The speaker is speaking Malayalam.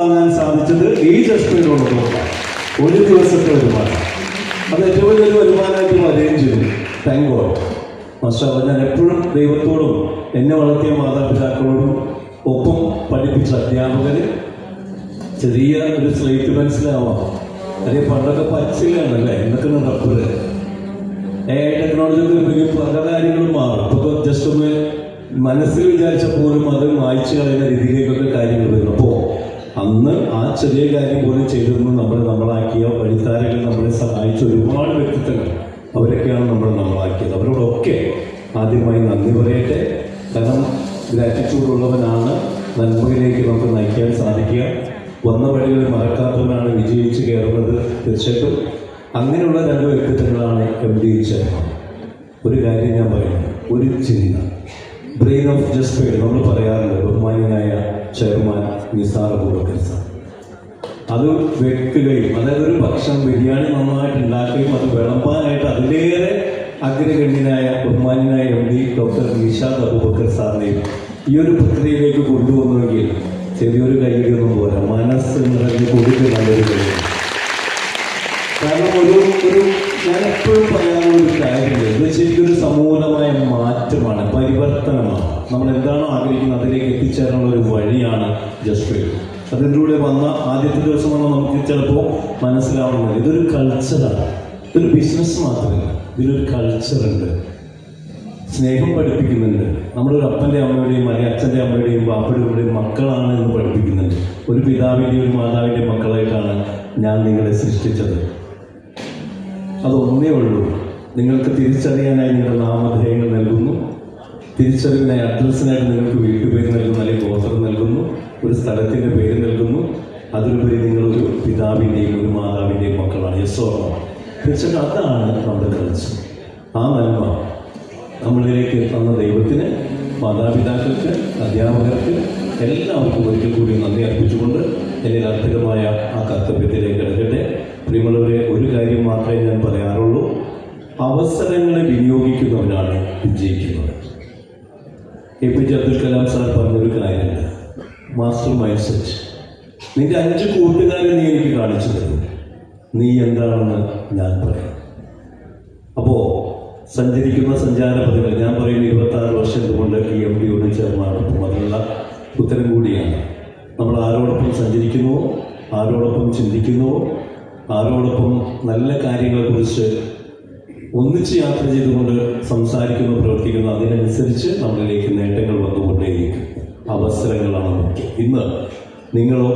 വാങ്ങാൻ സാധിച്ചത് ഈ ജസ്റ്റിനോടൊപ്പം ഒരു ദിവസത്തെ വരുമാനം. അത് ഏറ്റവും വലിയൊരു വരുമാനമായിട്ട് വരികയും ചെയ്തു. Thank God. മാസ്റ്റർ, ഞാൻ എപ്പോഴും ദൈവത്തോടും എന്നെ വളർത്തിയ മാതാപിതാക്കളോടും ഒപ്പം പഠിപ്പിച്ച അധ്യാപകര് ചെറിയ ഒരു സ്ലേറ്റ് മനസ്സിലാവാം. അതേ പണ്ടൊക്കെ പച്ചിലാണല്ലേ, എന്നൊക്കെ റബ്ബറ് ടെക്നോളജി പല കാര്യങ്ങളും മാറും. അപ്പോൾ ജസ്റ്റ് ഒന്ന് മനസ്സിൽ വിചാരിച്ച പോലും അത് വായിച്ചു കളയുന്ന രീതിയിലേക്കൊക്കെ കാര്യങ്ങൾ വരുന്നു. അപ്പോൾ അന്ന് ആ ചെറിയ കാര്യം പോലും ചെയ്തിരുന്നു നമ്മളാക്കിയ വഴിത്താരകൾ നമ്മളെ സഹായിച്ച ഒരുപാട് വ്യക്തിത്വങ്ങൾ, അവരൊക്കെയാണ് നമ്മളാക്കിയത്. അവരോടൊക്കെ ആദ്യമായി നന്ദി പറയട്ടെ. കാരണം ഗ്രാറ്റിറ്റ്യൂഡ് ഉള്ളവനാണ് നന്മയിലേക്ക് നമുക്ക് നയിക്കാൻ സാധിക്കുക. വന്ന വഴികൾ മറക്കാത്തവനാണ് വിജയിച്ച് കയറുന്നത്. തീർച്ചയായിട്ടും അങ്ങനെയുള്ള രണ്ട് വ്യക്തിത്വങ്ങളാണ് MD ചെയർമാൻ. ഒരു കാര്യം ഞാൻ പറയുന്നു, ഒരു ചിന്ത ബ്രെയിൻ ഓഫ് ജസ്റ്റ് നമ്മൾ പറയാറുണ്ട്. ബഹുമാന്യനായ ചെയർമാൻ നിസാർ അബൂബക്കർ സാർ അത് വെക്കുകയും, അതായത് ഒരു ഭക്ഷണം ബിരിയാണി നന്നായിട്ട് ഉണ്ടാക്കുകയും അത് വിളമ്പാനായിട്ട് അതിലേറെ അഗ്രഗണ്യനായ ബഹുമാന്യനായ MD ഡോക്ടർ നിഷാദ് അബൂബക്കർ സാറിനെയും ഈ ഒരു പ്രക്രിയയിലേക്ക് കൊണ്ടുവന്നുവെങ്കിൽ ചെറിയൊരു കൈയൊന്നും പോരാ, മനസ്സ് നിറഞ്ഞ് കൊടുത്ത് നല്ലൊരു കഴിയും. കാരണം ഒരു ഞാൻ എപ്പോഴും പറയാനുള്ള ഒരു കാര്യമില്ല, ഇത് ശരിക്കും ഒരു സമൂലമായ മാറ്റമാണ്, പരിവർത്തനമാണ്. നമ്മൾ എന്താണോ ആഗ്രഹിക്കുന്നത് അതിലേക്ക് എത്തിച്ചേരാനുള്ള ഒരു വഴിയാണ് ജസ്റ്റ് വെയിൽ. അതിലൂടെ വന്ന ആദ്യത്തെ ദിവസം വന്നാൽ നമുക്ക് ചിലപ്പോൾ മനസ്സിലാവുന്നില്ല. ഇതൊരു കൾച്ചറാണ്, ഇതൊരു ബിസിനസ് മാത്രമല്ല, ഇതിലൊരു കൾച്ചറുണ്ട്. സ്നേഹം പഠിപ്പിക്കുന്നുണ്ട്. നമ്മളൊരു അപ്പൻ്റെ അമ്മയുടെയും അല്ലെങ്കിൽ അച്ഛൻ്റെ അമ്മയുടെയും ബാപ്പയുടെയും മക്കളാണ് എന്ന് പഠിപ്പിക്കുന്നുണ്ട്. ഒരു പിതാവിൻ്റെയും ഒരു മാതാവിൻ്റെയും മക്കളായിട്ടാണ് ഞാൻ നിങ്ങളെ സൃഷ്ടിച്ചത്. അതൊന്നേ ഉള്ളൂ. നിങ്ങൾക്ക് തിരിച്ചറിയാനായി നിങ്ങളുടെ നാമധേയങ്ങൾ നൽകുന്നു, തിരിച്ചറിവിനായി അഡ്രസ്സിനായിട്ട് നിങ്ങൾക്ക് വീട്ടുപേര് നൽകുന്നു, അല്ലെങ്കിൽ ഗോത്രം നൽകുന്നു, ഒരു സ്ഥലത്തിൻ്റെ പേര് നൽകുന്നു. അതിലുപരി നിങ്ങളൊരു പിതാവിൻ്റെയും ഒരു മാതാവിൻ്റെയും മക്കളാണ്. യെസ്സോർമ്മ. തീർച്ചയായിട്ടും അതാണ് നമ്മുടെ കൾച്ചർ. ആ നന്മ നമ്മളിലേക്ക് തന്ന ദൈവത്തിന്, മാതാപിതാക്കൾക്ക്, അധ്യാപകർക്ക് എല്ലാവർക്കും ഒരിക്കൽ കൂടി നന്ദി അർപ്പിച്ചുകൊണ്ട് എൻ്റെ അർത്ഥകമായ ആ കർത്തവ്യത്തിലേക്ക് എടുക്കട്ടെ. പ്രിയമുള്ളവരെ, ഒരു കാര്യം മാത്രമേ ഞാൻ പറയാറുള്ളൂ, അവസരങ്ങളെ വിനിയോഗിക്കുന്നവരാണ് വിജയിക്കുന്നത്. APJ അബ്ദുൽ കലാം സാർ പറഞ്ഞൊരു കാര്യമുണ്ട്, മാസ്റ്റർ മൈൻഡ് സെറ്റ്. നിന്റെ 5 കൂട്ടുകാരെ നീ എനിക്ക് കാണിച്ചു തരും, നീ എന്താണെന്ന് ഞാൻ പറയാം. അപ്പോൾ സഞ്ചരിക്കുന്ന സഞ്ചാരപഥങ്ങൾ ഞാൻ പറയുന്ന 26 വർഷം കൊണ്ട് ഈ MDയോട് ചേർന്നതോടൊപ്പം അതിനുള്ള ഉത്തരം കൂടിയാണ്. നമ്മൾ ആരോടൊപ്പം സഞ്ചരിക്കുന്നുവോ, ആരോടൊപ്പം ചിന്തിക്കുന്നുവോ, ആരോടൊപ്പം നല്ല കാര്യങ്ങളെക്കുറിച്ച് ഒന്നിച്ച് യാത്ര ചെയ്തുകൊണ്ട് സംസാരിക്കുന്നു, പ്രവർത്തിക്കുന്നു, അതിനനുസരിച്ച് നമ്മളിലേക്ക് നേട്ടങ്ങൾ വന്നുകൊണ്ടേയിരിക്കും. അവസരങ്ങളാണ് മുഖ്യം. ഇന്ന് നിങ്ങളോ